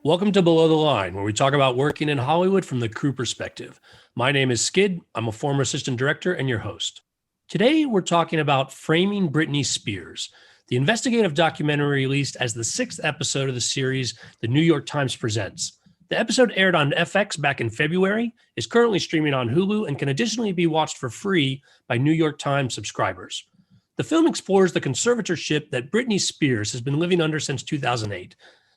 Welcome to Below the Line, where we talk about working in Hollywood from the crew perspective. My name is Skid. I'm a former assistant director and your host. Today, we're talking about Framing Britney Spears, the investigative documentary released as the sixth episode of the series The New York Times Presents. The episode aired on FX back in February, is currently streaming on Hulu, and can additionally be watched for free by New York Times subscribers. The film explores the conservatorship that Britney Spears has been living under since 2008.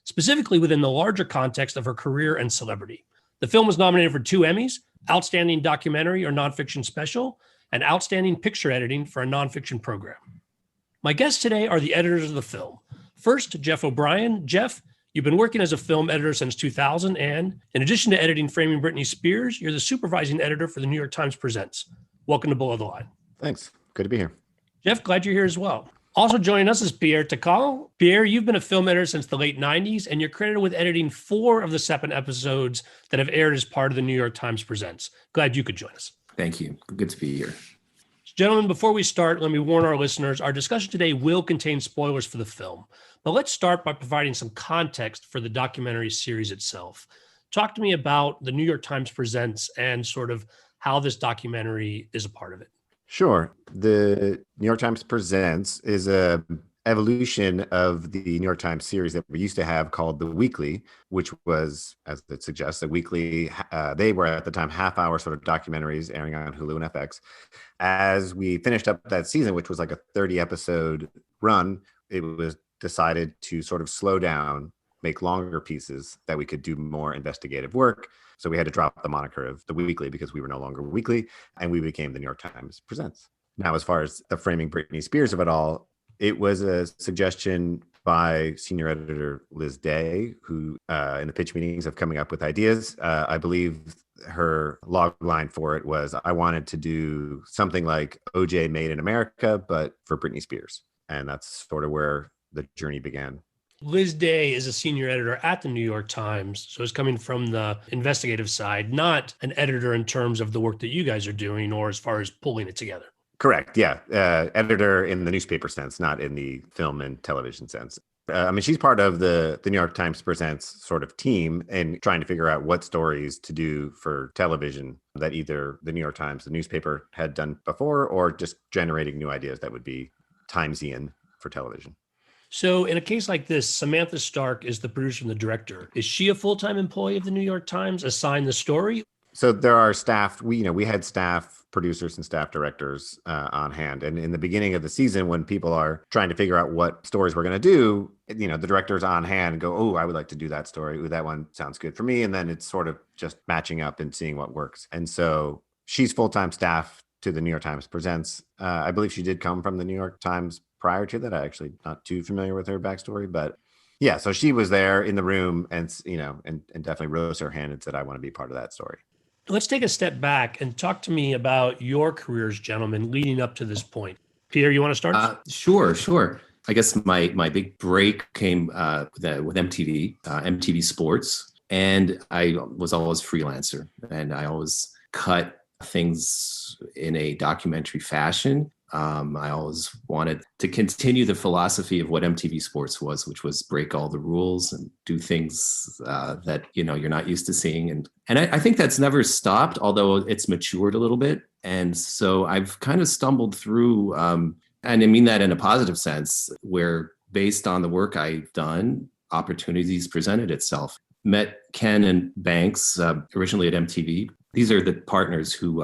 Specifically within the larger context of her career and celebrity. The film was nominated for 2 Emmys, Outstanding Documentary or Nonfiction Special, and Outstanding Picture Editing for a Nonfiction Program. My guests today are the editors of the film. First, Geoff O'Brien. Geoff, you've been working as a film editor since 2000, and in addition to editing Framing Britney Spears, you're the supervising editor for the New York Times Presents. Welcome to Below the Line. Thanks. Good to be here. Geoff, glad you're here as well. Also joining us is Pierre Takal. Pierre, you've been a film editor since the late 90s, and you're credited with editing 4 of the 7 episodes that have aired as part of the New York Times Presents. Glad you could join us. Thank you. Good to be here. Gentlemen, before we start, let me warn our listeners, our discussion today will contain spoilers for the film. But let's start by providing some context for the documentary series itself. Talk to me about the New York Times Presents and sort of how this documentary is a part of it. Sure. The New York Times Presents is a evolution of the New York Times series that we used to have called The Weekly, which was, as it suggests, a weekly. They were at the time half-hour sort of documentaries airing on Hulu and FX. As we finished up that season, which was like a 30-episode run, it was decided to sort of slow down, make longer pieces that we could do more investigative work. So we had to drop the moniker of The Weekly because we were no longer weekly, and we became the New York Times Presents. Now, as far as the Framing Britney Spears of it all, it was a suggestion by senior editor Liz Day, who in the pitch meetings of coming up with ideas, I believe her log line for it was, I wanted to do something like OJ Made in America, but for Britney Spears. And that's sort of where the journey began. Liz Day is a senior editor at the New York Times, so it's coming from the investigative side, not an editor in terms of the work that you guys are doing or as far as pulling it together. Correct. Yeah. Editor in the newspaper sense, not in the film and television sense. She's part of the New York Times Presents sort of team and trying to figure out what stories to do for television that either the New York Times, the newspaper, had done before, or just generating new ideas that would be Timesian for television. So in a case like this, Samantha Stark is the producer and the director. Is she a full-time employee of the New York Times assigned the story? So there are staff, we had staff producers and staff directors on hand. And in the beginning of the season, when people are trying to figure out what stories we're going to do, the directors on hand go, oh, I would like to do that story. Ooh, that one sounds good for me. And then it's sort of just matching up and seeing what works. And so she's full-time staff to the New York Times Presents. I believe she did come from the New York Times prior to that. I actually not too familiar with her backstory, but yeah, so she was there in the room and definitely rose her hand and said, I want to be part of that story. Let's take a step back and talk to me about your careers, gentlemen, leading up to this point. Peter, you want to start? Sure. I guess my big break came with MTV, MTV Sports, and I was always freelancer, and I always cut things in a documentary fashion. I always wanted to continue the philosophy of what MTV Sports was, which was break all the rules and do things that you're not used to seeing. And I think that's never stopped, although it's matured a little bit. And so I've kind of stumbled through, and I mean that in a positive sense, where based on the work I've done, opportunities presented itself. Met Ken and Banks originally at MTV. These are the partners who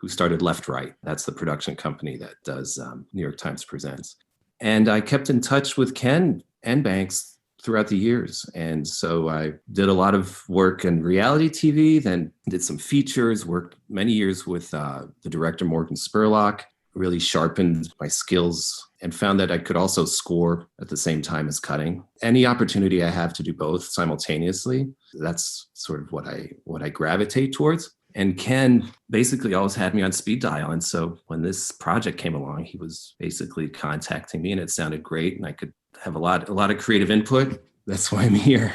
started Left Right. That's the production company that does New York Times Presents. And I kept in touch with Ken and Banks throughout the years. And so I did a lot of work in reality TV, then did some features, worked many years with the director Morgan Spurlock, really sharpened my skills and found that I could also score at the same time as cutting. Any opportunity I have to do both simultaneously, that's sort of what I gravitate towards. And Ken basically always had me on speed dial. And so when this project came along, he was basically contacting me and it sounded great. And I could have a lot of creative input. That's why I'm here.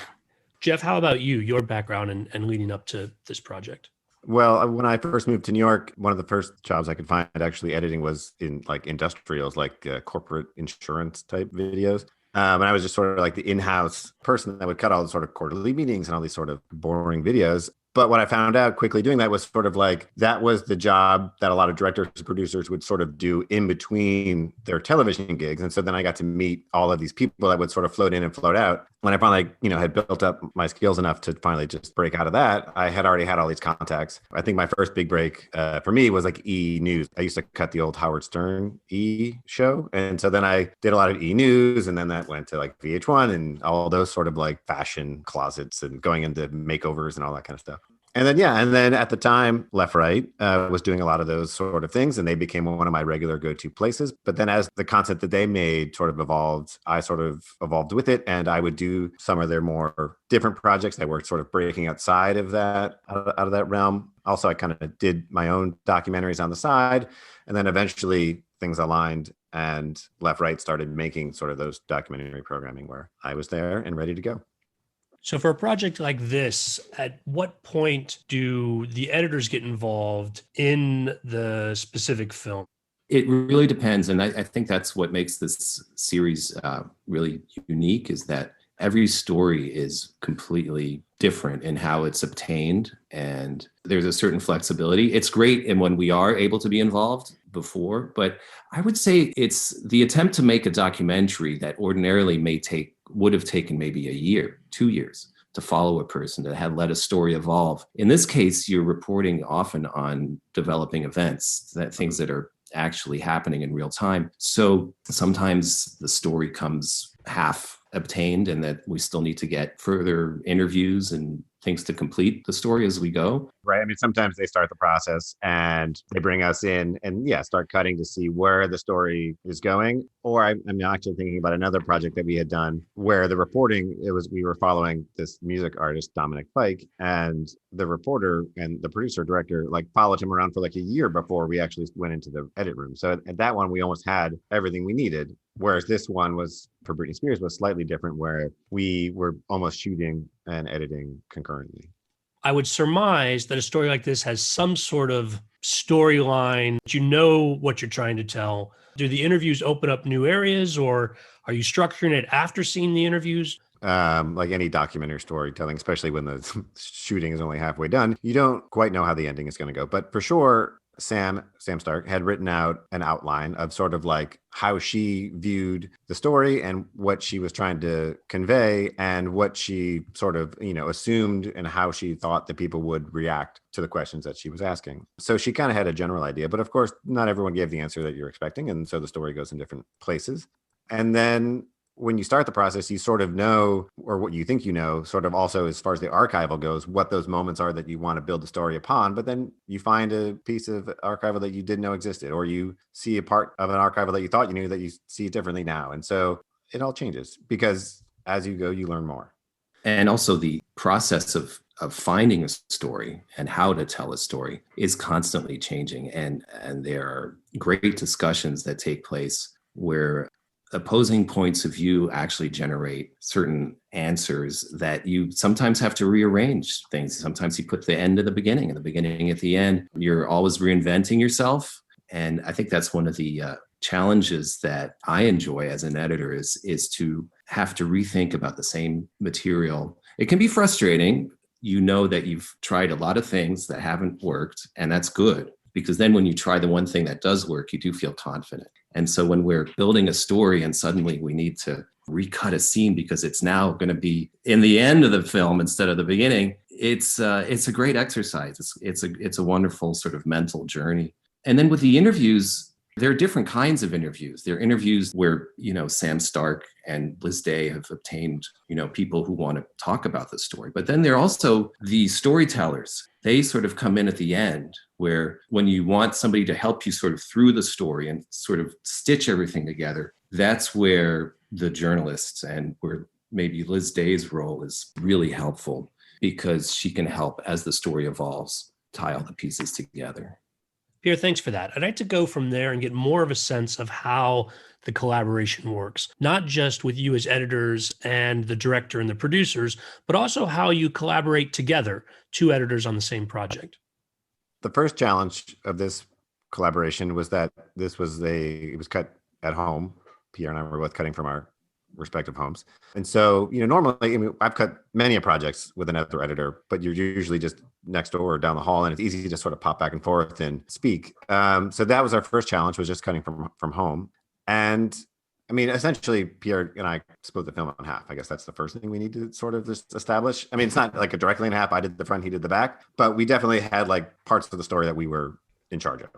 Geoff, how about you, your background and leading up to this project? Well, when I first moved to New York, one of the first jobs I could find actually editing was in like industrials, like corporate insurance type videos. And I was just sort of like the in-house person that would cut all the sort of quarterly meetings and all these sort of boring videos. But what I found out quickly doing that was sort of like that was the job that a lot of directors and producers would sort of do in between their television gigs. And so then I got to meet all of these people that would sort of float in and float out. When I finally, had built up my skills enough to finally just break out of that, I had already had all these contacts. I think my first big break for me was like E! News. I used to cut the old Howard Stern E! show. And so then I did a lot of E! News, and then that went to like VH1 and all those sort of like fashion closets and going into makeovers and all that kind of stuff. And then at the time, Left Right was doing a lot of those sort of things, and they became one of my regular go-to places. But then as the content that they made sort of evolved, I sort of evolved with it, and I would do some of their more different projects that were sort of breaking outside of that, out of that realm. Also, I kind of did my own documentaries on the side, and then eventually things aligned, and Left Right started making sort of those documentary programming where I was there and ready to go. So for a project like this, at what point do the editors get involved in the specific film? It really depends. And I think that's what makes this series really unique, is that every story is completely different in how it's obtained. And there's a certain flexibility. It's great in when we are able to be involved before, but I would say it's the attempt to make a documentary that ordinarily would have taken maybe a year, 2 years to follow a person, to have let a story evolve. In this case, you're reporting often on developing events, things that are actually happening in real time. So sometimes the story comes half obtained, and that we still need to get further interviews and things to complete the story as we go. Right. I mean, sometimes they start the process and they bring us in and start cutting to see where the story is going. Or I'm actually thinking about another project that we had done where the reporting, we were following this music artist, Dominic Pike, and the reporter and the producer director like followed him around for like a year before we actually went into the edit room. So at that one, we almost had everything we needed. Whereas this one was for Britney Spears was slightly different, where we were almost shooting and editing concurrently. I would surmise that a story like this has some sort of storyline. You know what you're trying to tell. Do the interviews open up new areas, or are you structuring it after seeing the interviews? Like any documentary storytelling, especially when the shooting is only halfway done, you don't quite know how the ending is going to go. But for sure, Sam Stark had written out an outline of sort of like how she viewed the story and what she was trying to convey and what she sort of, assumed and how she thought that people would react to the questions that she was asking. So she kind of had a general idea, but of course, not everyone gave the answer that you're expecting. And so the story goes in different places. And then when you start the process, you sort of know, or what you think sort of also as far as the archival goes, what those moments are that you want to build the story upon. But then you find a piece of archival that you didn't know existed, or you see a part of an archival that you thought you knew that you see it differently now. And so it all changes because as you go, you learn more. And also the process of finding a story and how to tell a story is constantly changing. And there are great discussions that take place where opposing points of view actually generate certain answers that you sometimes have to rearrange things. Sometimes you put the end at the beginning and the beginning at the end. You're always reinventing yourself. And I think that's one of the challenges that I enjoy as an editor is to have to rethink about the same material. It can be frustrating. You know that you've tried a lot of things that haven't worked, and that's good. Because then when you try the one thing that does work, you do feel confident. And so when we're building a story and suddenly we need to recut a scene because it's now going to be in the end of the film instead of the beginning, it's a great exercise. It's a wonderful sort of mental journey. And then with the interviews, there are different kinds of interviews. There are interviews where, Sam Stark and Liz Day have obtained, people who want to talk about the story. But then there are also the storytellers. They sort of come in at the end, where when you want somebody to help you sort of through the story and sort of stitch everything together, that's where the journalists and where maybe Liz Day's role is really helpful, because she can help as the story evolves, tie all the pieces together. Pierre, thanks for that. I'd like to go from there and get more of a sense of how the collaboration works, not just with you as editors and the director and the producers, but also how you collaborate together, two editors on the same project. The first challenge of this collaboration was that it was cut at home. Pierre and I were both cutting from our respective homes. And so, normally, I mean, I've cut many projects with another editor, but you're usually just next door or down the hall, and it's easy to just sort of pop back and forth and speak. So that was our first challenge, was just cutting from home. And I mean, essentially, Pierre and I split the film in half. I guess that's the first thing we need to sort of just establish. I mean, it's not like a directly in half. I did the front, he did the back, but we definitely had like parts of the story that we were in charge of.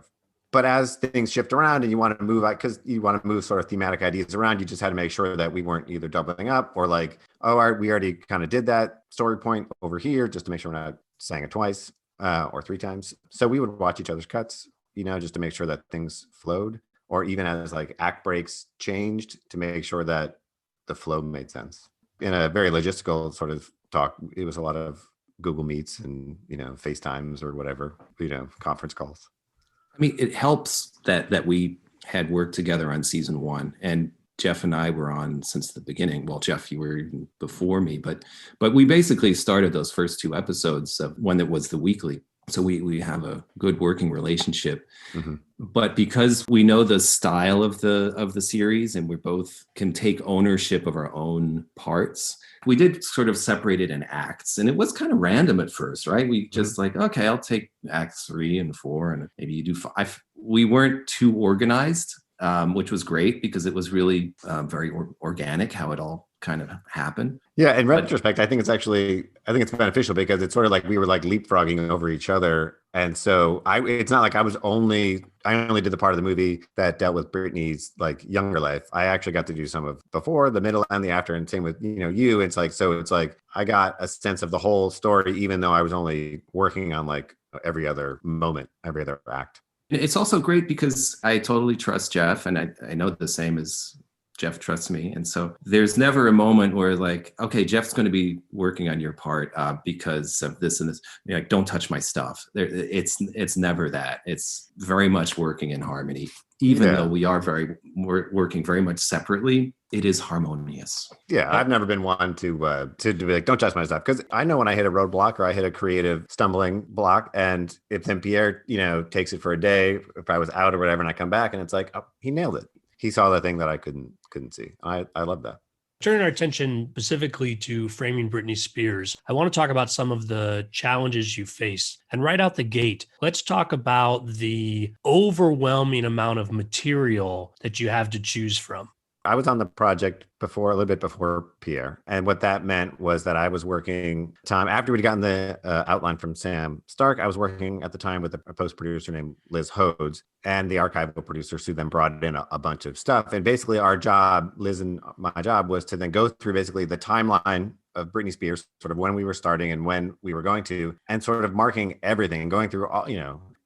But as things shift around and you want to move out, because you want to move sort of thematic ideas around, you just had to make sure that we weren't either doubling up or like, we already kind of did that story point over here, just to make sure we're not saying it twice or three times. So we would watch each other's cuts, just to make sure that things flowed, or even as like act breaks changed, to make sure that the flow made sense. In a very logistical sort of talk, it was a lot of Google Meets and, FaceTimes or whatever, conference calls. I mean, it helps that we had worked together on season 1, and Geoff and I were on since the beginning. Well, Geoff, you were even before me, but we basically started those first 2 episodes of one that was the weekly. So we have a good working relationship. Mm-hmm. But because we know the style of the series, and we both can take ownership of our own parts, we did sort of separate it in acts. And it was kind of random at first, right? We just like, okay, I'll take acts 3 and 4, and maybe you do 5. We weren't too organized, which was great, because it was really very organic how it all kind of happened. Yeah, in retrospect, I think it's beneficial, because it's sort of like we were like leapfrogging over each other. And so it's not like I only did the part of the movie that dealt with Britney's like younger life. I actually got to do some of before, the middle, and the after, and same with you. It's like I got a sense of the whole story, even though I was only working on like every other moment, every other act. It's also great because I totally trust Geoff, and I know the same as Geoff trusts me. And so there's never a moment where like, okay, Geoff's going to be working on your part because of this and this. Like, don't touch my stuff. It's never that. It's very much working in harmony. Even though we are working very much separately, it is harmonious. Yeah, I've never been one to be like, don't touch my stuff, because I know when I hit a roadblock or I hit a creative stumbling block, and if then Pierre, takes it for a day, if I was out or whatever, and I come back and it's like, oh, he nailed it. He saw the thing that I couldn't see. I love that. Turning our attention specifically to framing Britney Spears, I want to talk about some of the challenges you faced. And right out the gate, let's talk about the overwhelming amount of material that you have to choose from. I was on the project a little bit before Pierre. And what that meant was that I was working time after we'd gotten the outline from Sam Stark. I was working at the time with a post producer named Liz Hodes, and the archival producer who then brought in a bunch of stuff. And basically our job, Liz and my job, was to then go through basically the timeline of Britney Spears, sort of when we were starting and when we were going to, and sort of marking everything and going through all,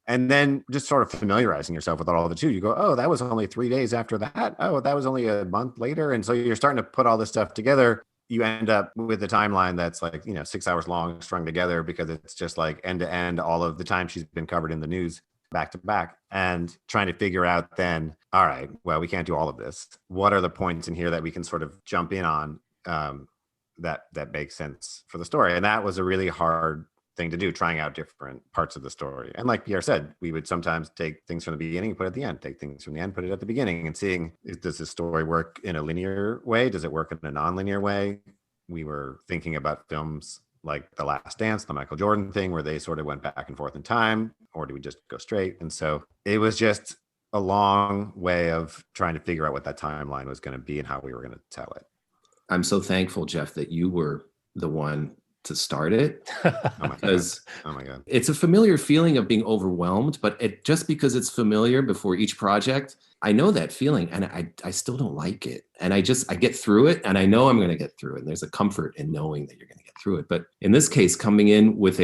and then just sort of familiarizing yourself with all of it too. You go, oh, that was only 3 days after that. Oh, that was only a month later. And so you're starting to put all this stuff together. You end up with a timeline that's like, 6 hours long, strung together, because it's just like end to end, all of the time she's been covered in the news back to back, and trying to figure out then, all right, well, we can't do all of this. What are the points in here that we can sort of jump in on that makes sense for the story? And that was a really hard thing to do, trying out different parts of the story. And like Pierre said, we would sometimes take things from the beginning, put it at the end, take things from the end, put it at the beginning, and seeing, does this story work in a linear way? Does it work in a non-linear way? We were thinking about films like The Last Dance, the Michael Jordan thing, where they sort of went back and forth in time, or do we just go straight? And so it was just a long way of trying to figure out what that timeline was going to be and how we were going to tell it. I'm so thankful, Geoff, that you were the one to start it. Because oh my God. It's a familiar feeling of being overwhelmed, but just because it's familiar before each project, I know that feeling, and I still don't like it. And I get through it, and I know I'm going to get through it. And there's a comfort in knowing that you're going to get through it. But in this case, coming in with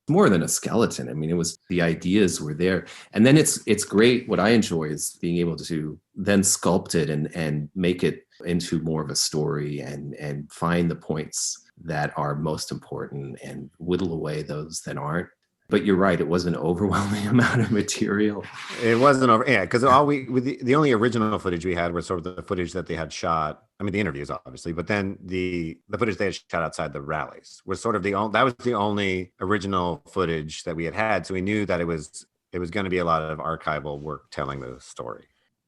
more than a skeleton. I mean, it was, the ideas were there. And then it's great. What I enjoy is being able to then sculpt it and make it into more of a story, and find the points that are most important and whittle away those that aren't. But you're right, it was an overwhelming amount of material. It wasn't because the only original footage we had was sort of the footage that they had shot. I mean, the interviews obviously, but then the footage they had shot outside the rallies was sort of that was the only original footage that we had. So we knew that it was going to be a lot of archival work telling the story.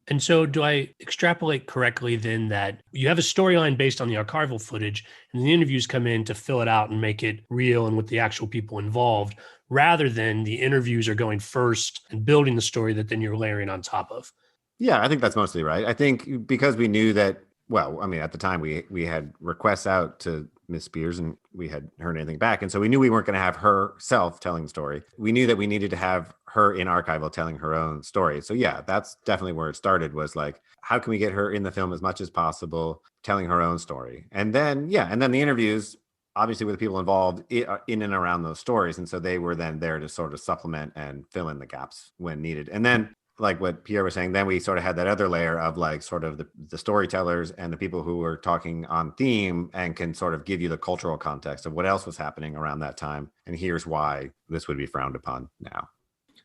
And so do I extrapolate correctly then that you have a storyline based on the archival footage and the interviews come in to fill it out and make it real and with the actual people involved, rather than the interviews are going first and building the story that then you're layering on top of? Yeah, I think that's mostly right. I think because we knew that, well, I mean, at the time we had requests out to Miss Spears and we hadn't heard anything back. And so we knew we weren't going to have herself telling the story. We knew that we needed to have her in archival telling her own story. So yeah, that's definitely where it started, was like, how can we get her in the film as much as possible, telling her own story? And then, yeah, and then the interviews, obviously with the people involved in and around those stories. And so they were then there to sort of supplement and fill in the gaps when needed. And then, like what Pierre was saying, then we sort of had that other layer of like sort of the storytellers and the people who were talking on theme and can sort of give you the cultural context of what else was happening around that time. And here's why this would be frowned upon now.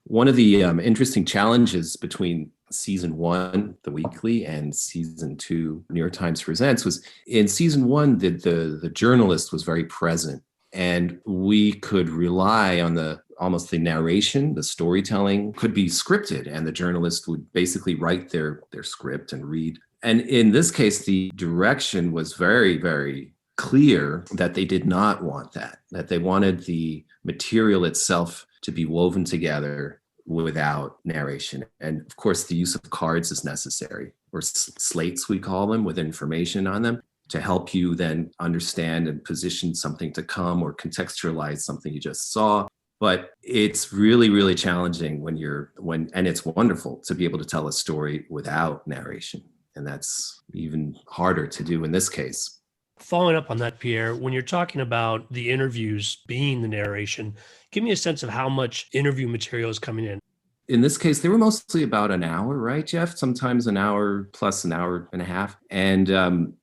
One of the interesting challenges between season 1, the weekly, and season 2, New York Times Presents, was in season 1, the journalist was very present, and we could rely on almost the narration, the storytelling could be scripted, and the journalist would basically write their script and read. And in this case, the direction was very, very clear that they did not want that they wanted the material itself to be woven together without narration. And of course, the use of cards is necessary, or slates, we call them, with information on them, to help you then understand and position something to come or contextualize something you just saw. But it's really, really challenging and it's wonderful to be able to tell a story without narration. And that's even harder to do in this case. Following up on that, Pierre, when you're talking about the interviews being the narration, give me a sense of how much interview material is coming in. In this case, they were mostly about an hour, right, Geoff? Sometimes an hour plus an hour and a half. And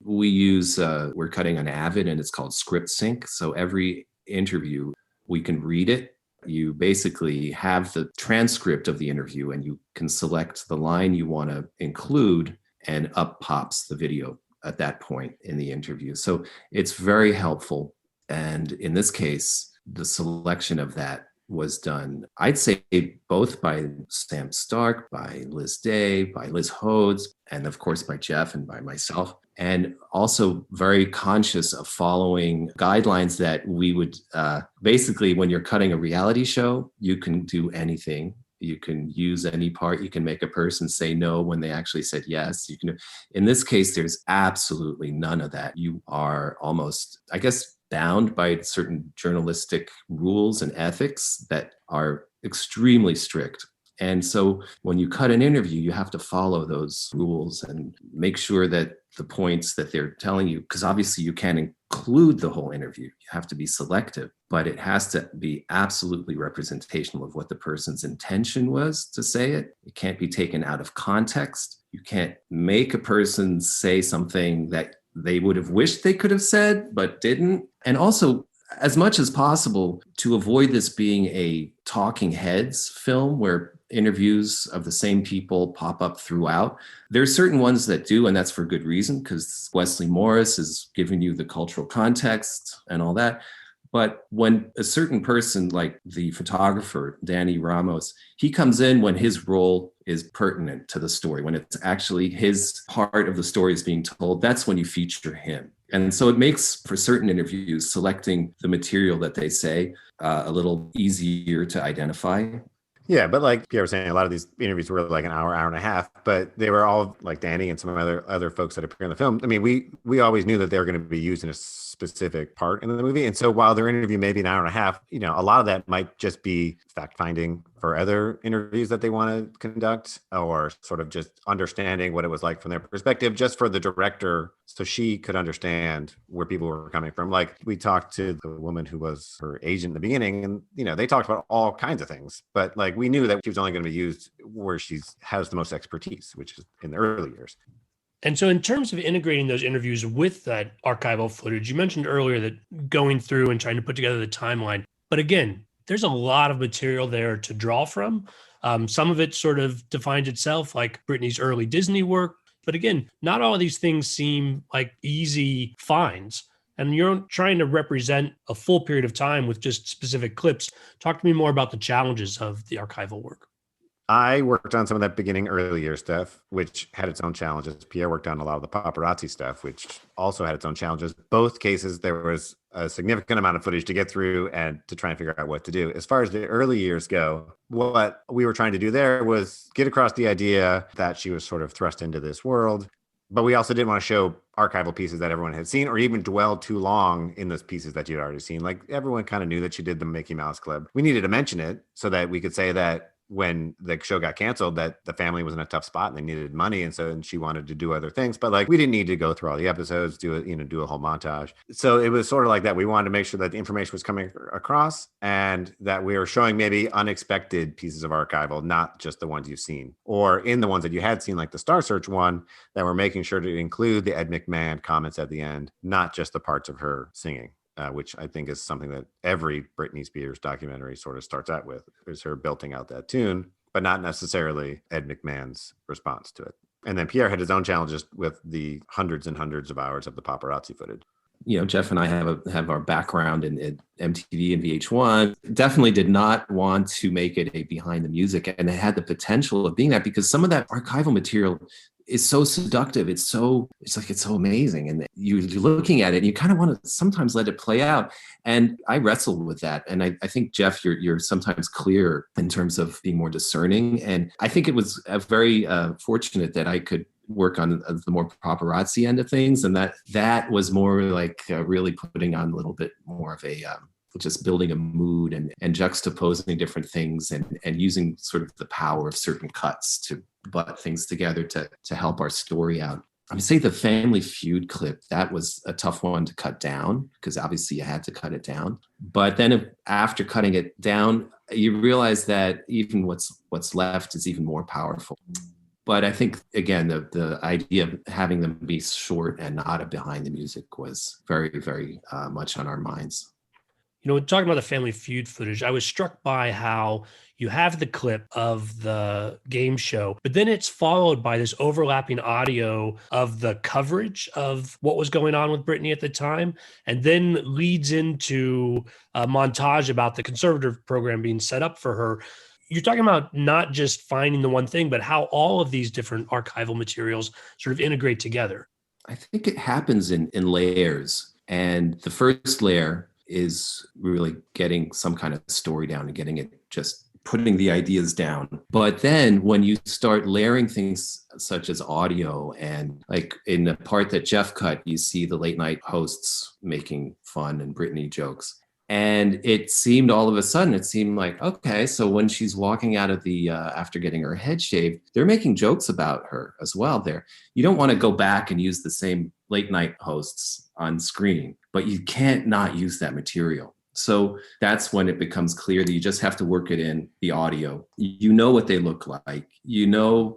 we're cutting on Avid, and it's called Script Sync. So every interview, we can read it. You basically have the transcript of the interview, and you can select the line you want to include, and up pops the video at that point in the interview. So it's very helpful. And in this case, the selection of that was done, I'd say, both by Sam Stark, by Liz Day, by Liz Hodes, and of course by Geoff and by myself. And also very conscious of following guidelines that we would basically, when you're cutting a reality show, you can do anything. You can use any part. You can make a person say no when they actually said yes. You can. In this case, there's absolutely none of that. You are almost, I guess, bound by certain journalistic rules and ethics that are extremely strict. And so when you cut an interview, you have to follow those rules and make sure that the points that they're telling you, because obviously you can't include the whole interview. You have to be selective, but it has to be absolutely representational of what the person's intention was to say it. It can't be taken out of context. You can't make a person say something that they would have wished they could have said, but didn't. And also, as much as possible, to avoid this being a talking heads film where interviews of the same people pop up throughout. There's certain ones that do, and that's for good reason, because Wesley Morris is giving you the cultural context and all that. But when a certain person, like the photographer, Danny Ramos, he comes in when his role is pertinent to the story, when it's actually his part of the story is being told, that's when you feature him. And so it makes, for certain interviews, selecting the material that they say a little easier to identify. Yeah, but like Pierre was saying, a lot of these interviews were like an hour and a half, but they were all like Danny and some other folks that appear in the film. I mean, we always knew that they were going to be used in a specific part in the movie. And so while their interview may be an hour and a half, a lot of that might just be fact finding for other interviews that they want to conduct, or sort of just understanding what it was like from their perspective, just for the director, so she could understand where people were coming from. Like, we talked to the woman who was her agent in the beginning, and they talked about all kinds of things, but like we knew that she was only going to be used where she has the most expertise, which is in the early years. And so in terms of integrating those interviews with that archival footage, you mentioned earlier that going through and trying to put together the timeline. But again, there's a lot of material there to draw from. Some of it sort of defines itself, like Britney's early Disney work. But again, not all of these things seem like easy finds. And you're trying to represent a full period of time with just specific clips. Talk to me more about the challenges of the archival work. I worked on some of that beginning early year stuff, which had its own challenges. Pierre worked on a lot of the paparazzi stuff, which also had its own challenges. Both cases, there was a significant amount of footage to get through and to try and figure out what to do. As far as the early years go, what we were trying to do there was get across the idea that she was sort of thrust into this world. But we also didn't want to show archival pieces that everyone had seen or even dwell too long in those pieces that you'd already seen. Like everyone kind of knew that she did the Mickey Mouse Club. We needed to mention it so that we could say that when the show got canceled, that the family was in a tough spot and they needed money. And she wanted to do other things, but like, we didn't need to go through all the episodes, do a whole montage. So it was sort of like that. We wanted to make sure that the information was coming across and that we were showing maybe unexpected pieces of archival, not just the ones you've seen, or in the ones that you had seen, like the Star Search one, that we're making sure to include the Ed McMahon comments at the end, not just the parts of her singing. Which I think is something that every Britney Spears documentary sort of starts out with, is her belting out that tune, but not necessarily Ed McMahon's response to it. And then Pierre had his own challenges with the hundreds and hundreds of hours of the paparazzi footage. Geoff and I have our background in MTV and VH1. Definitely did not want to make it a behind the music, and it had the potential of being that because some of that archival material is so seductive. It's so amazing. And you're looking at it and you kind of want to sometimes let it play out. And I wrestled with that. And I think, Geoff, you're sometimes clear in terms of being more discerning. And I think it was very fortunate that I could work on the more paparazzi end of things. And that was more like really putting on a little bit more of a just building a mood and juxtaposing different things and using sort of the power of certain cuts to butt things together to help our story out. I would say the Family Feud clip, that was a tough one to cut down because obviously you had to cut it down. But then after cutting it down, you realize that even what's left is even more powerful. But I think, again, the idea of having them be short and not a behind the music was very, very much on our minds. Talking about the Family Feud footage, I was struck by how you have the clip of the game show, but then it's followed by this overlapping audio of the coverage of what was going on with Britney at the time, and then leads into a montage about the conservative program being set up for her. You're talking about not just finding the one thing, but how all of these different archival materials sort of integrate together. I think it happens in layers. And the first layer is really getting some kind of story down and getting it, just putting the ideas down. But then when you start layering things such as audio, and like in the part that Geoff cut, you see the late night hosts making fun and Britney jokes. And it seemed all of a sudden, like, okay, so when she's walking out of the, after getting her head shaved, they're making jokes about her as well there. You don't want to go back and use the same late night hosts on screen, but you can't not use that material. So that's when it becomes clear that you just have to work it in the audio. You know what they look like,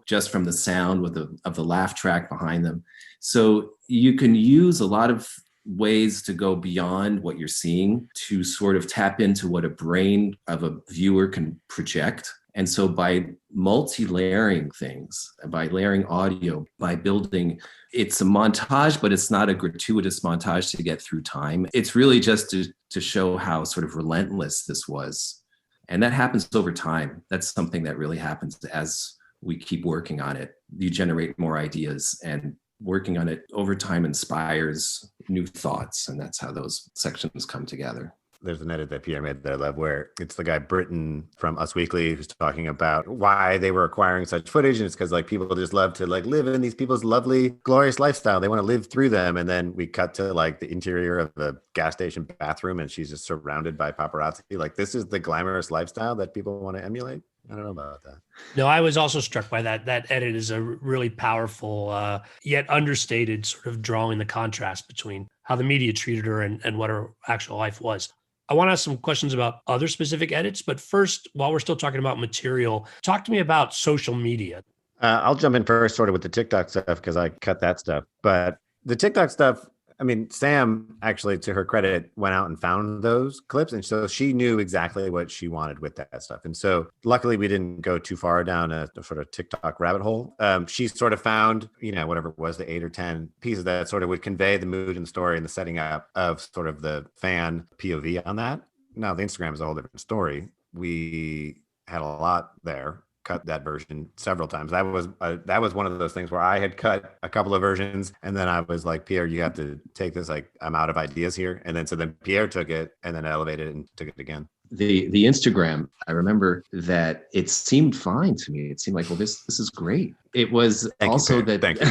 just from the sound of the laugh track behind them. So you can use a lot of ways to go beyond what you're seeing to sort of tap into what a brain of a viewer can project. And so by multi-layering things, by layering audio, by building, it's a montage, but it's not a gratuitous montage to get through time. It's really just to show how sort of relentless this was. And that happens over time. That's something that really happens as we keep working on it. You generate more ideas, and working on it over time inspires new thoughts. And that's how those sections come together. There's an edit that Pierre made that I love where it's the guy Britton from Us Weekly who's talking about why they were acquiring such footage. And it's because like people just love to like live in these people's lovely, glorious lifestyle. They want to live through them. And then we cut to like the interior of the gas station bathroom and she's just surrounded by paparazzi. Like this is the glamorous lifestyle that people want to emulate. I don't know about that. No, I was also struck by that. That edit is a really powerful, yet understated sort of drawing the contrast between how the media treated her and what her actual life was. I want to ask some questions about other specific edits, but first, while we're still talking about material, talk to me about social media. I'll jump in first sort of with the TikTok stuff because I cut that stuff. But the TikTok stuff, I mean, Sam actually, to her credit, went out and found those clips. And so she knew exactly what she wanted with that stuff. And so luckily we didn't go too far down a sort of TikTok rabbit hole. She sort of found, whatever it was, the 8 or 10 pieces that sort of would convey the mood and the story and the setting up of sort of the fan POV on that. Now, the Instagram is a whole different story. We had a lot there cut that version several times. That was one of those things where I had cut a couple of versions, and then I was like, Pierre, you have to take this. Like, I'm out of ideas here. And then Pierre took it and then elevated it and took it again. The Instagram, I remember that it seemed fine to me. It seemed like, well, this is great. It was Thank you.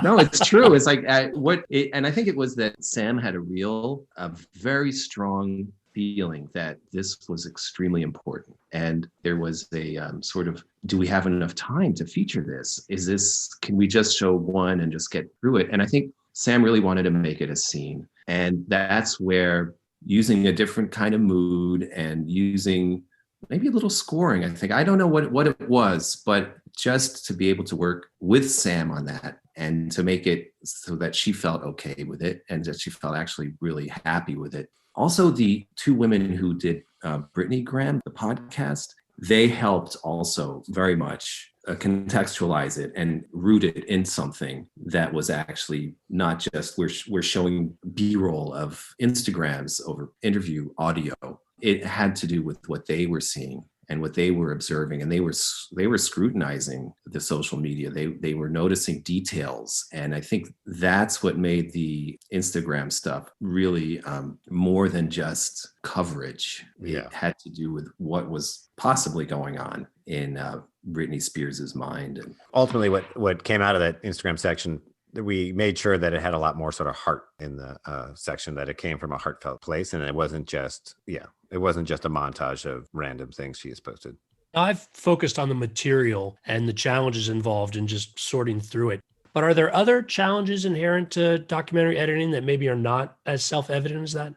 No, it's true. It's like and I think it was that Sam had a very strong feeling that this was extremely important. And there was a sort of, do we have enough time to feature this? Can we just show one and just get through it? And I think Sam really wanted to make it a scene. And that's where using a different kind of mood and using maybe a little scoring, I don't know what it was, but just to be able to work with Sam on that and to make it so that she felt okay with it and that she felt actually really happy with it. Also, the two women who did Britney Graham, the podcast, they helped also very much contextualize it and root it in something that was actually not just we're showing B-roll of Instagrams over interview audio. It had to do with what they were seeing and what they were observing, and they were scrutinizing the social media. They were noticing details, and I think that's what made the Instagram stuff really more than just coverage. Yeah. It had to do with what was possibly going on in Britney Spears's mind. And ultimately, what came out of that Instagram section, we made sure that it had a lot more sort of heart in the section, that it came from a heartfelt place, and it wasn't just a montage of random things she has posted. I've focused on the material and the challenges involved in just sorting through it. But are there other challenges inherent to documentary editing that maybe are not as self-evident as that?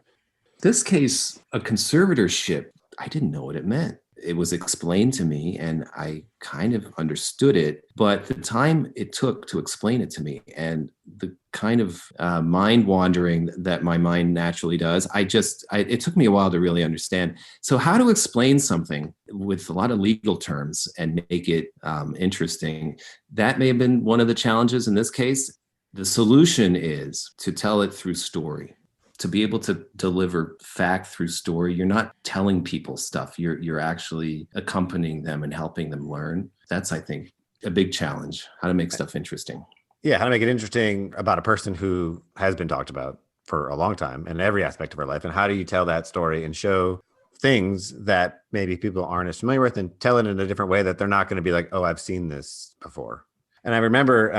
This case, a conservatorship, I didn't know what it meant. It was explained to me and I kind of understood it, but the time it took to explain it to me and the kind of mind wandering that my mind naturally does, it took me a while to really understand. So how to explain something with a lot of legal terms and make it interesting, that may have been one of the challenges in this case. The solution is to tell it through story. To be able to deliver fact through story, you're not telling people stuff. You're actually accompanying them and helping them learn. That's, I think, a big challenge, how to make stuff interesting. Yeah, how to make it interesting about a person who has been talked about for a long time in every aspect of her life. And how do you tell that story and show things that maybe people aren't as familiar with and tell it in a different way that they're not going to be like, oh, I've seen this before. And I remember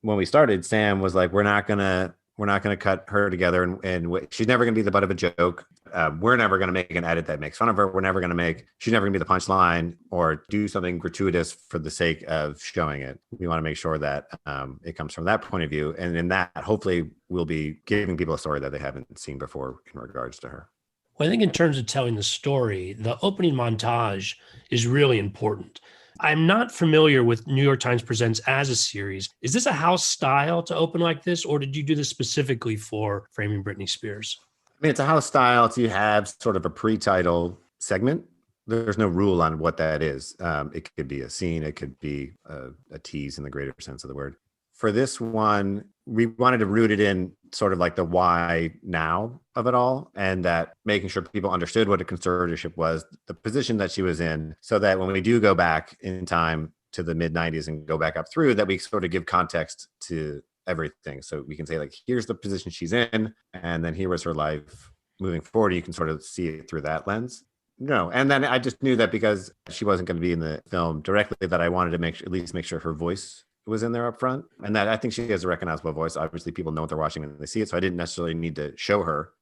when we started, Sam was like, we're not going to cut her together and she's never going to be the butt of a joke. We're never going to make an edit that makes fun of her. She's never going to be the punchline or do something gratuitous for the sake of showing it. We want to make sure that it comes from that point of view. And in that, hopefully we'll be giving people a story that they haven't seen before in regards to her. Well, I think in terms of telling the story, the opening montage is really important. I'm not familiar with New York Times Presents as a series. Is this a house style to open like this, or did you do this specifically for Framing Britney Spears? I mean, it's a house style. So you have sort of a pre-title segment. There's no rule on what that is. It could be a scene. It could be a tease in the greater sense of the word. For this one, we wanted to root it in sort of like the why now of it all, and that making sure people understood what a conservatorship was, the position that she was in, so that when we do go back in time to the mid 90s and go back up through, that we sort of give context to everything. So we can say, like, here's the position she's in, and then here was her life moving forward. You can sort of see it through that lens. No. And then I just knew that because she wasn't going to be in the film directly, that I wanted to at least make sure her voice was in there up front, and that I think she has a recognizable voice. Obviously, people know what they're watching when they see it, so I didn't necessarily need to show her.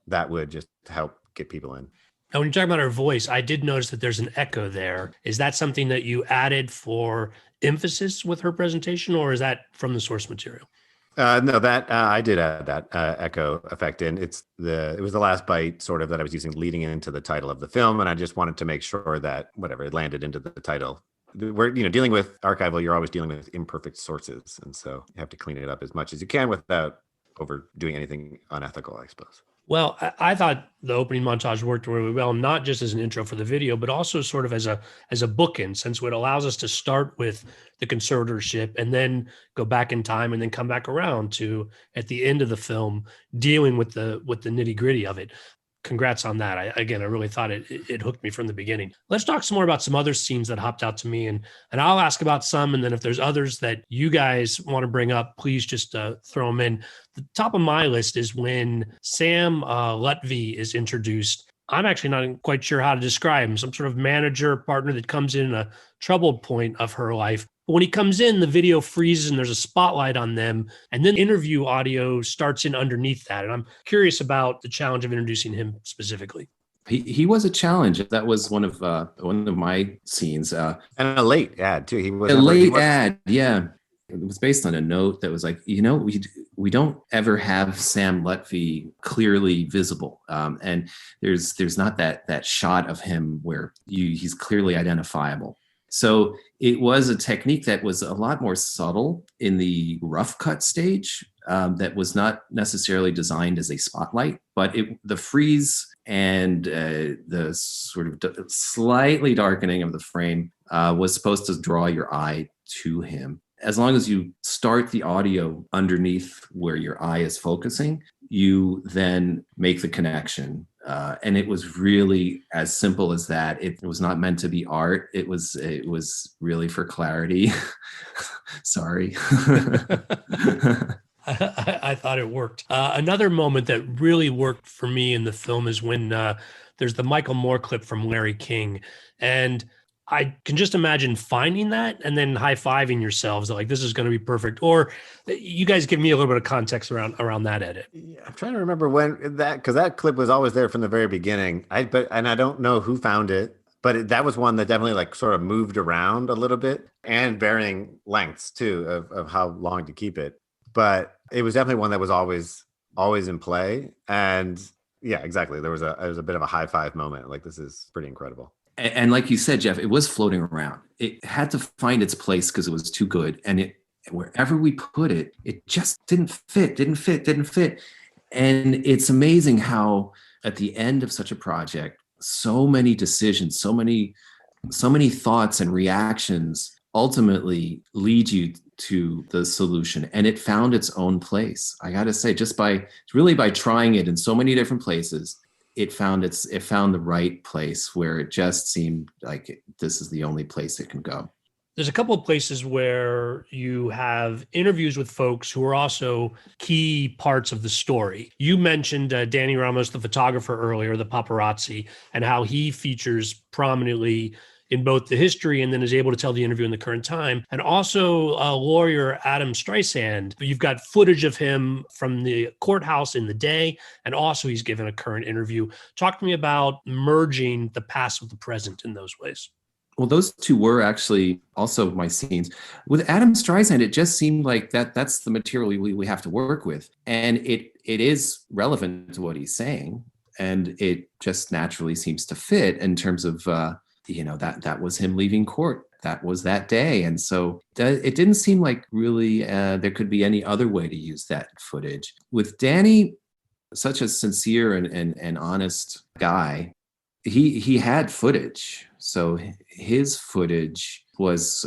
That would just help get people in. Now, when you talk about her voice, I did notice that there's an echo there. Is that something that you added for emphasis with her presentation, or is that from the source material? No, that I did add that echo effect in. It was the last bite sort of that I was using leading into the title of the film, and I just wanted to make sure that it landed into the title. We're dealing with archival, you're always dealing with imperfect sources, and so you have to clean it up as much as you can without overdoing anything unethical, I suppose. Well, I thought the opening montage worked really well, not just as an intro for the video, but also sort of as a bookend, since it allows us to start with the conservatorship and then go back in time and then come back around to, at the end of the film, dealing with the nitty gritty of it. congrats on that. I really thought it hooked me from the beginning. Let's talk some more about some other scenes that hopped out to me, and I'll ask about some, and then if there's others that you guys want to bring up, please just throw them in. The top of my list is when Sam Lutfi is introduced. I'm actually not quite sure how to describe him. Some sort of manager partner that comes in a troubled point of her life. But when he comes in, the video freezes and there's a spotlight on them. And then interview audio starts in underneath that. And I'm curious about the challenge of introducing him specifically. He was a challenge. That was one of my scenes. And a late ad too. Ad, yeah. It was based on a note that was like, we don't ever have Sam Lutfi clearly visible, and there's not that shot of him where he's clearly identifiable. So it was a technique that was a lot more subtle in the rough cut stage, that was not necessarily designed as a spotlight, but the freeze and the sort of slightly darkening of the frame was supposed to draw your eye to him. As long as you start the audio underneath where your eye is focusing, you then make the connection. And it was really as simple as that. It was not meant to be art. It was really for clarity. Sorry. I thought it worked. Another moment that really worked for me in the film is when there's the Michael Moore clip from Larry King. And I can just imagine finding that and then high-fiving yourselves that like, this is going to be perfect. Or you guys give me a little bit of context around that edit. Yeah, I'm trying to remember because that clip was always there from the very beginning. And I don't know who found it, but that was one that definitely like sort of moved around a little bit and varying lengths too of how long to keep it. But it was definitely one that was always in play. And yeah, exactly. There was a bit of a high five moment. Like, this is pretty incredible. And like you said, Geoff, it was floating around. It had to find its place because it was too good. And wherever we put it, it just didn't fit. And it's amazing how at the end of such a project, so many decisions, so many thoughts and reactions ultimately lead you to the solution. And it found its own place. I got to say, just by trying it in so many different places, it found the right place where it just seemed like this is the only place it can go. There's a couple of places where you have interviews with folks who are also key parts of the story. You mentioned Danny Ramos, the photographer earlier, the paparazzi, and how he features prominently in both the history and then is able to tell the interview in the current time. And also lawyer Adam Streisand. You've got footage of him from the courthouse in the day, and also he's given a current interview. Talk to me about merging the past with the present in those ways. Well, those two were actually also my scenes. With Adam Streisand, it just seemed like that's the material we have to work with. And it is relevant to what he's saying. And it just naturally seems to fit in terms of, that was him leaving court. That was that day. And so it didn't seem like really there could be any other way to use that footage. With Danny, such a sincere and honest guy, he had footage. So his footage was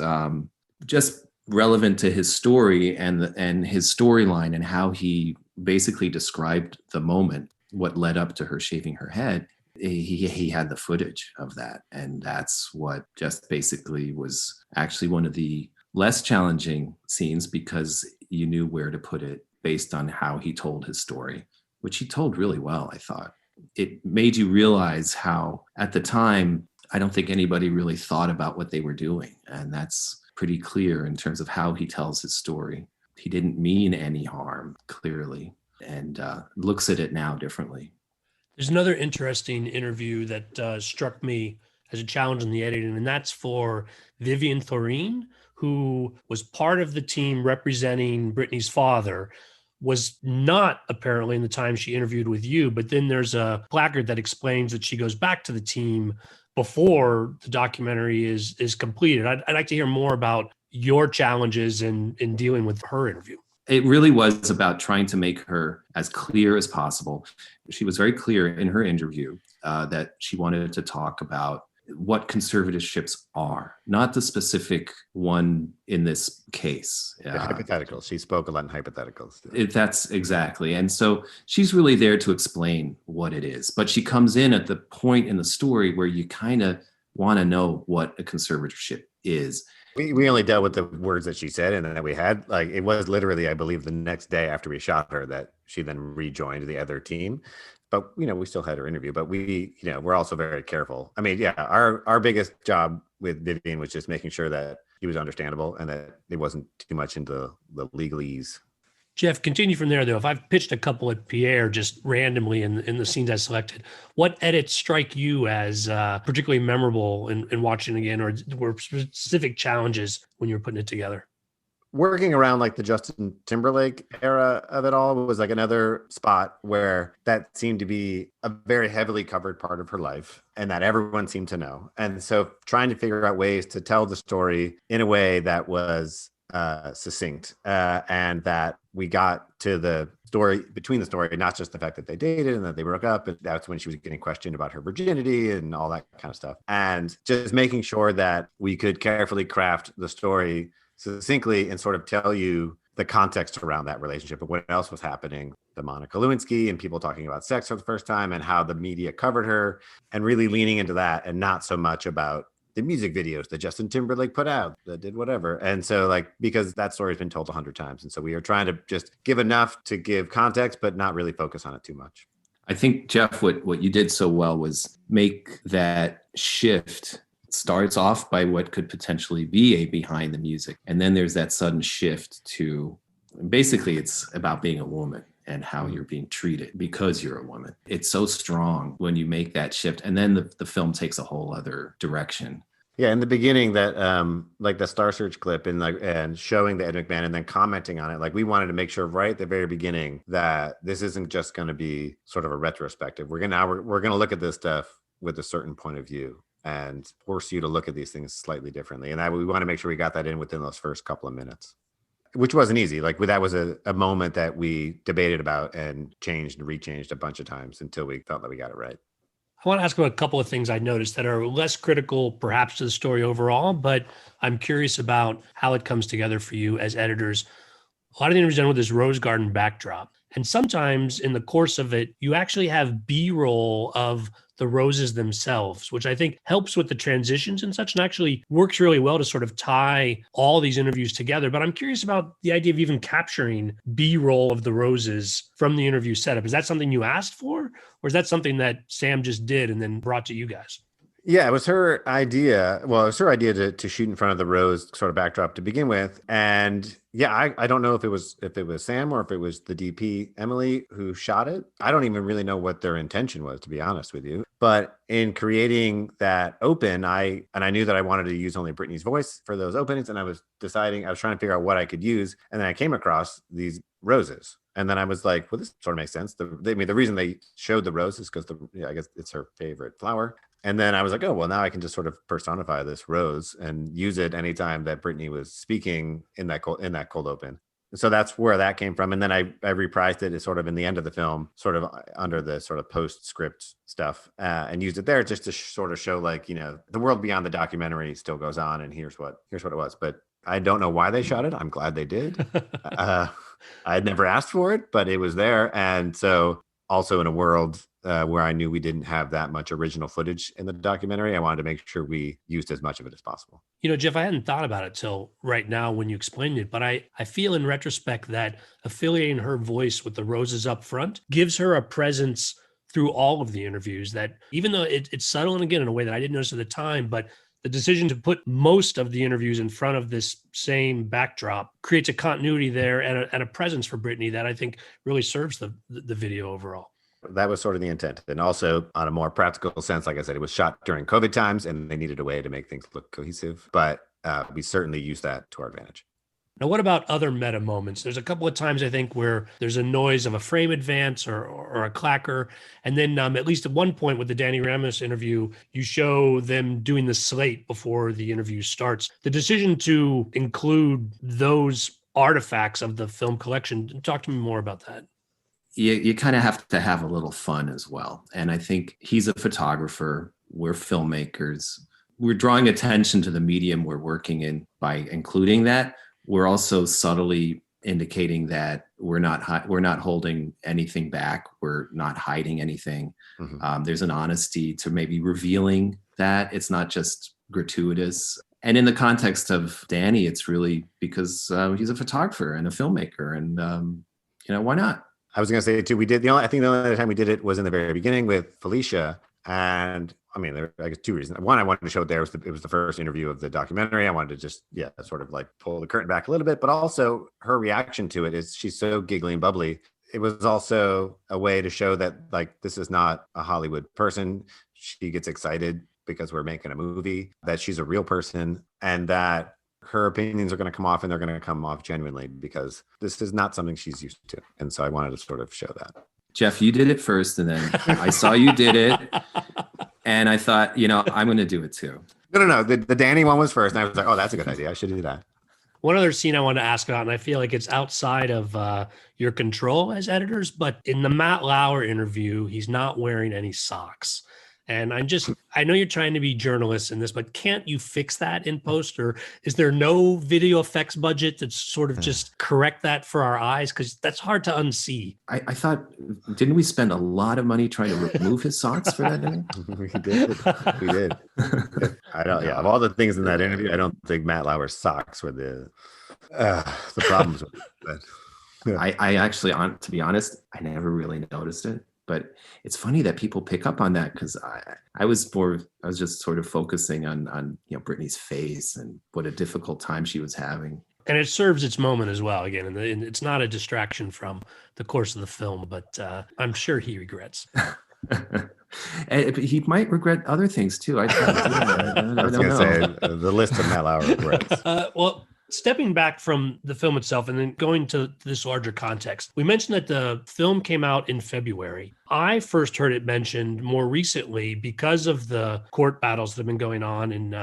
just relevant to his story and his storyline and how he basically described the moment, what led up to her shaving her head. He had the footage of that. And that's what just basically was actually one of the less challenging scenes, because you knew where to put it based on how he told his story, which he told really well, I thought. It made you realize how, at the time, I don't think anybody really thought about what they were doing. And that's pretty clear in terms of how he tells his story. He didn't mean any harm, clearly, and looks at it now differently. There's another interesting interview that struck me as a challenge in the editing, and that's for Vivian Thoreen, who was part of the team representing Britney's father, was not apparently in the time she interviewed with you, but then there's a placard that explains that she goes back to the team before the documentary is completed. I'd like to hear more about your challenges in dealing with her interview. It really was about trying to make her as clear as possible. She was very clear in her interview that she wanted to talk about what conservatorships are, not the specific one in this case. The hypotheticals. She spoke a lot in hypotheticals. That's exactly. And so she's really there to explain what it is. But she comes in at the point in the story where you kind of want to know what a conservatorship is. We only dealt with the words that she said, and that we had, like, it was literally, I believe, the next day after we shot her that she then rejoined the other team. But, we still had her interview, but we're also very careful. I mean, yeah, our biggest job with Vivian was just making sure that he was understandable and that it wasn't too much into the legalese. Geoff, continue from there, though. If I've pitched a couple at Pierre just randomly in the scenes I selected, what edits strike you as particularly memorable in watching again, or were specific challenges when you were putting it together? Working around like the Justin Timberlake era of it all was like another spot where that seemed to be a very heavily covered part of her life and that everyone seemed to know. And so trying to figure out ways to tell the story in a way that was succinct and that we got to the story between the story, not just the fact that they dated and that they broke up, but that's when she was getting questioned about her virginity and all that kind of stuff. And just making sure that we could carefully craft the story succinctly and sort of tell you the context around that relationship and what else was happening. The Monica Lewinsky and people talking about sex for the first time and how the media covered her, and really leaning into that and not so much about the music videos that Justin Timberlake put out that did whatever. And so because that story has been told 100 times. And so we are trying to just give enough to give context, but not really focus on it too much. I think, Geoff, what you did so well was make that shift. Starts off by what could potentially be a behind the music. And then there's that sudden shift to, basically it's about being a woman and how you're being treated because you're a woman. It's so strong when you make that shift. And then the film takes a whole other direction. Yeah, in the beginning, that like the Star Search clip and showing the Ed McMahon and then commenting on it, like we wanted to make sure right at the very beginning that this isn't just going to be sort of a retrospective. We're gonna look at this stuff with a certain point of view and force you to look at these things slightly differently. And we want to make sure we got that in within those first couple of minutes, which wasn't easy. Like that was a moment that we debated about and changed and rechanged a bunch of times until we felt that we got it right. I want to ask about a couple of things I noticed that are less critical perhaps to the story overall, but I'm curious about how it comes together for you as editors. A lot of the interviews done with this rose garden backdrop. And sometimes in the course of it, you actually have B-roll of the roses themselves, which I think helps with the transitions and such, and actually works really well to sort of tie all these interviews together. But I'm curious about the idea of even capturing B-roll of the roses from the interview setup. Is that something you asked for, or is that something that Sam just did and then brought to you guys? Yeah, it was her idea. Well, it was her idea to shoot in front of the rose sort of backdrop to begin with. And yeah, I don't know if it was Sam or if it was the DP, Emily, who shot it. I don't even really know what their intention was, to be honest with you. But in creating that open, I knew that I wanted to use only Britney's voice for those openings. And I was trying to figure out what I could use. And then I came across these roses. And then I was like, well, this sort of makes sense. The reason they showed the rose is because I guess it's her favorite flower. And then I was like, oh, well, now I can just sort of personify this rose and use it anytime that Britney was speaking in that cold open. So that's where that came from. And then I reprised it as sort of in the end of the film, sort of under the sort of postscript stuff, and used it there just to sort of show like, the world beyond the documentary still goes on. And here's what it was. But I don't know why they shot it. I'm glad they did. I had never asked for it, but it was there. And so also in a world where I knew we didn't have that much original footage in the documentary, I wanted to make sure we used as much of it as possible. Geoff, I hadn't thought about it till right now when you explained it, but I feel in retrospect that affiliating her voice with the roses up front gives her a presence through all of the interviews that, even though it's subtle and again in a way that I didn't notice at the time, but the decision to put most of the interviews in front of this same backdrop creates a continuity there and a presence for Britney that I think really serves the video overall. That was sort of the intent. And also on a more practical sense, like I said, it was shot during COVID times and they needed a way to make things look cohesive, but we certainly used that to our advantage. Now, what about other meta moments? There's a couple of times I think where there's a noise of a frame advance or a clacker. And then at least at one point with the Danny Ramos interview, you show them doing the slate before the interview starts. The decision to include those artifacts of the film collection, talk to me more about that. You kind of have to have a little fun as well. And I think he's a photographer. we're filmmakers. We're drawing attention to the medium we're working in by including that. We're also subtly indicating that we're not holding anything back. We're not hiding anything. Mhm. There's an honesty to maybe revealing that it's not just gratuitous. And in the context of Danny, it's really because he's a photographer and a filmmaker, and why not? I was going to say too, we did I think the only other time we did it was in the very beginning with Felicia. And I mean, there are, I guess, two reasons. One, I wanted to show it there. It was the first interview of the documentary. I wanted to just, sort of like pull the curtain back a little bit, but also her reaction to it is she's so giggly and bubbly. It was also a way to show that like, this is not a Hollywood person. She gets excited because we're making a movie, that she's a real person, and that her opinions are going to come off, and they're going to come off genuinely, because this is not something she's used to. And so I wanted to sort of show that. Geoff, you did it first, and then I saw you did it, and I thought, I'm going to do it too. No. The Danny one was first, and I was like, oh, that's a good idea. I should do that. One other scene I want to ask about, and I feel like it's outside of your control as editors, but in the Matt Lauer interview, he's not wearing any socks. And I know you're trying to be journalists in this, but can't you fix that in post? Or is there no video effects budget to sort of just correct that for our eyes? Because that's hard to unsee. I thought, didn't we spend a lot of money trying to remove his socks for that day? We did. I don't. Yeah, of all the things in that interview, I don't think Matt Lauer's socks were the problems with it. But, I actually, to be honest, I never really noticed it. But it's funny that people pick up on that, because I was just sort of focusing on Britney's face and what a difficult time she was having. And it serves its moment as well. Again, and it's not a distraction from the course of the film, but I'm sure he regrets. And he might regret other things too. I was going to say the list of Matt Lauer regrets. Well, stepping back from the film itself and then going to this larger context, we mentioned that the film came out in February. I first heard it mentioned more recently because of the court battles that have been going on. And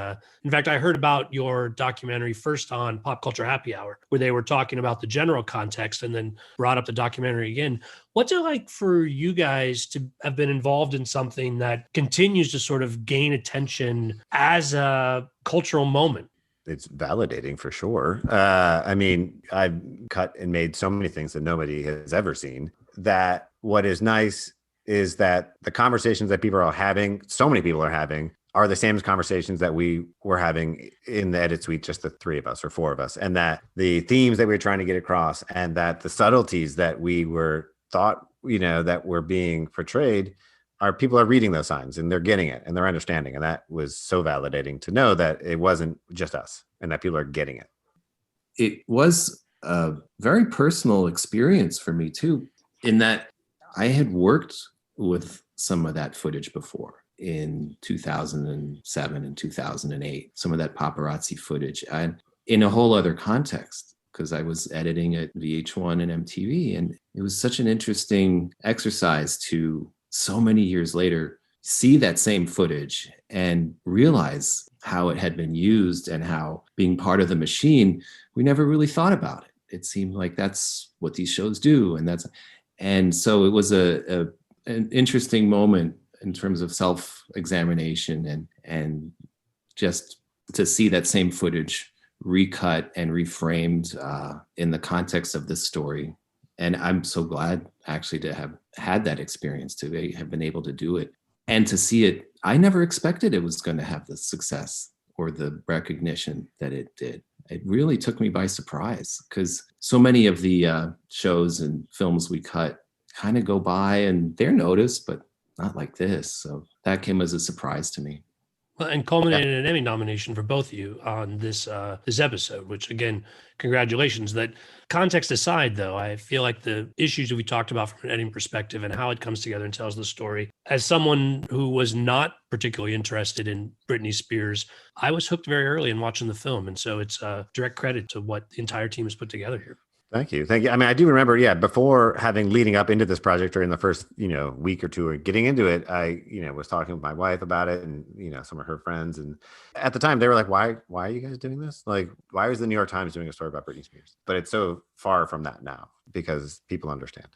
in fact, I heard about your documentary first on Pop Culture Happy Hour, where they were talking about the general context and then brought up the documentary again. What's it like for you guys to have been involved in something that continues to sort of gain attention as a cultural moment? It's validating for sure. I mean, I've cut and made so many things that nobody has ever seen. That what is nice is that the conversations that people are having, so many people are having, are the same conversations that we were having in the edit suite, just the three of us or four of us. And that the themes that we were trying to get across, and that the subtleties that we were thought, that were being portrayed, people are reading those signs and they're getting it and they're understanding. And that was so validating to know that it wasn't just us and that people are getting it. It was a very personal experience for me too, in that I had worked with some of that footage before in 2007 and 2008, some of that paparazzi footage, and in a whole other context, because I was editing at VH1 and MTV. And it was such an interesting exercise to, so many years later, see that same footage and realize how it had been used, and how, being part of the machine, we never really thought about it. It seemed like that's what these shows do. And so it was an interesting moment in terms of self-examination, and just to see that same footage recut and reframed in the context of this story. And I'm so glad actually to have had that experience, to have been able to do it and to see it. I never expected it was going to have the success or the recognition that it did. It really took me by surprise, because so many of the shows and films we cut kind of go by and they're noticed, but not like this. So that came as a surprise to me. Well, and culminated in an Emmy nomination for both of you on this episode, which, again, congratulations. That context aside, though, I feel like the issues that we talked about from an editing perspective and how it comes together and tells the story, as someone who was not particularly interested in Britney Spears, I was hooked very early in watching the film. And so it's a direct credit to what the entire team has put together here. Thank you. I mean, I do remember, before leading up into this project, or in the first, week or two of getting into it, I, was talking with my wife about it, and, some of her friends. And at the time they were like, why are you guys doing this? Like, why is the New York Times doing a story about Britney Spears? But it's so far from that now, because people understand.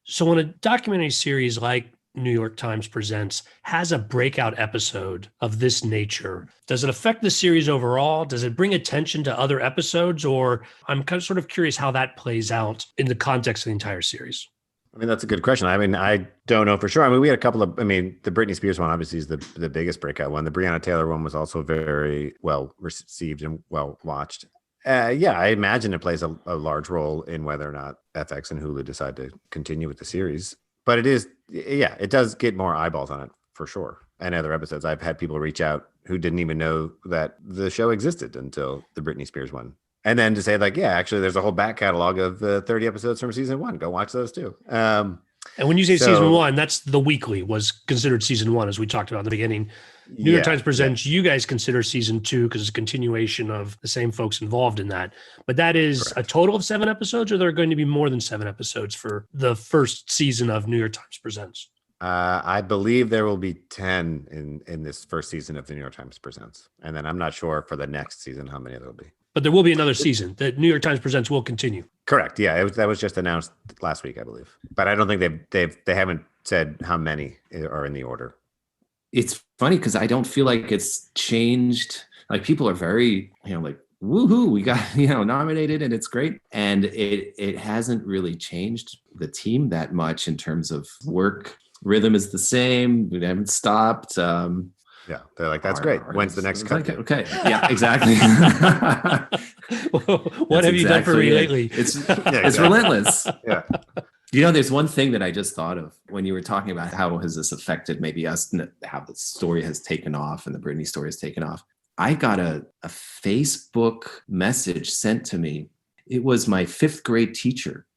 So when a documentary series like New York Times Presents has a breakout episode of this nature, does it affect the series overall? Does it bring attention to other episodes? Or I'm kind of sort of curious how that plays out in the context of the entire series. I mean, that's a good question. I mean, I don't know for sure. I mean, we had a couple of, the Britney Spears one obviously is the biggest breakout one. The Breonna Taylor one was also very well received and well watched. Yeah, I imagine it plays a large role in whether or not FX and Hulu decide to continue with the series. But it does get more eyeballs on it for sure. And other episodes, I've had people reach out who didn't even know that the show existed until the Britney Spears one. And then to say like, yeah, actually, there's a whole back catalog of 30 episodes from season 1. Go watch those too. And when you say season 1, that's The Weekly was considered season 1, as we talked about at the beginning. New York Times Presents, you guys consider season 2 because it's a continuation of the same folks involved in that. But that is correct. A total of 7 episodes, or there are going to be more than 7 episodes for the first season of New York Times Presents? I believe there will be 10 in this first season of the New York Times Presents. And then I'm not sure for the next season how many there will be. But there will be another season. The New York Times Presents will continue. Correct. Yeah, that was just announced last week, I believe. But I don't think they haven't said how many are in the order. It's funny because I don't feel like it's changed. Like people are very, like, woohoo, we got, nominated and it's great. And it hasn't really changed the team that much in terms of work. Rhythm is the same. We haven't stopped. Yeah, they're like, that's great. When's the next cut? Okay. Yeah, exactly. What have you done for me lately? It's relentless. Yeah. There's one thing that I just thought of when you were talking about how has this affected maybe us, how the story has taken off and the Britney story has taken off. I got a Facebook message sent to me. It was my 5th grade teacher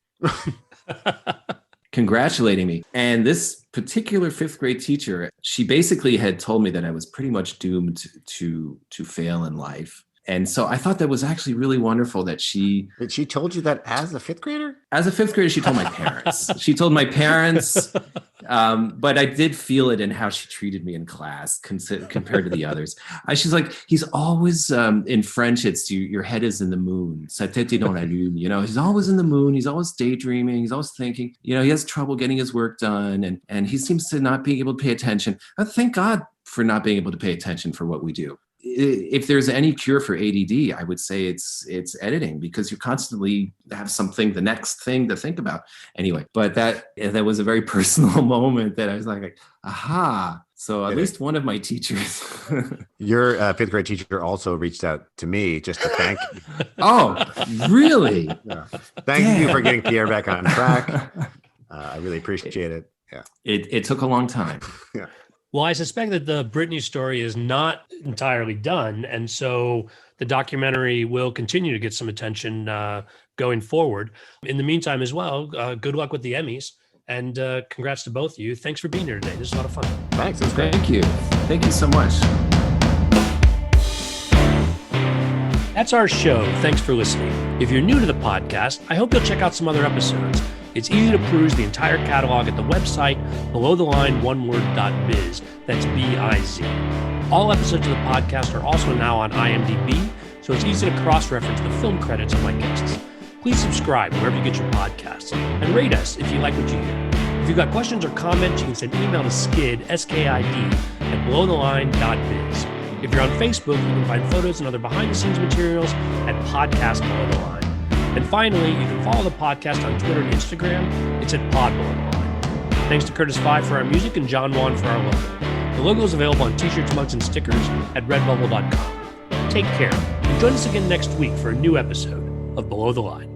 congratulating me. And this particular 5th grade teacher, she basically had told me that I was pretty much doomed to fail in life. And so I thought that was actually really wonderful that she... Did she told you that as a 5th grader? As a 5th grader, she told my parents. She told my parents, but I did feel it in how she treated me in class compared to the others. She's like, he's always, in French, it's your head is in the moon. Sa tête est dans la lune. He's always in the moon. He's always daydreaming. He's always thinking. He has trouble getting his work done. And he seems to not be able to pay attention. Thank God for not being able to pay attention for what we do. If there's any cure for ADD, I would say it's editing, because you constantly have the next thing to think about. Anyway, but that was a very personal moment that I was like, aha. So at least one of my teachers. Your 5th grade teacher also reached out to me just to thank you. Oh, really? Yeah. Thank you for getting Pierre back on track. I really appreciate it. Yeah. It took a long time. Yeah. Well, I suspect that the Britney story is not entirely done. And so the documentary will continue to get some attention going forward. In the meantime as well, good luck with the Emmys. And congrats to both of you. Thanks for being here today. This is a lot of fun. Thanks. It was great. Thank you. Thank you so much. That's our show. Thanks for listening. If you're new to the podcast, I hope you'll check out some other episodes. It's easy to peruse the entire catalog at the website belowtheline.biz. That's B-I-Z. All episodes of the podcast are also now on IMDb, so it's easy to cross-reference the film credits of my guests. Please subscribe wherever you get your podcasts, and rate us if you like what you hear. If you've got questions or comments, you can send email to skid, S-K-I-D, at belowtheline.biz. If you're on Facebook, you can find photos and other behind-the-scenes materials at Podcast Below the Line. And finally, you can follow the podcast on Twitter and Instagram. It's at Pod Below the Line. Thanks to Curtis Five for our music and John Wan for our logo. The logo is available on t-shirts, mugs, and stickers at redbubble.com. Take care and join us again next week for a new episode of Below the Line.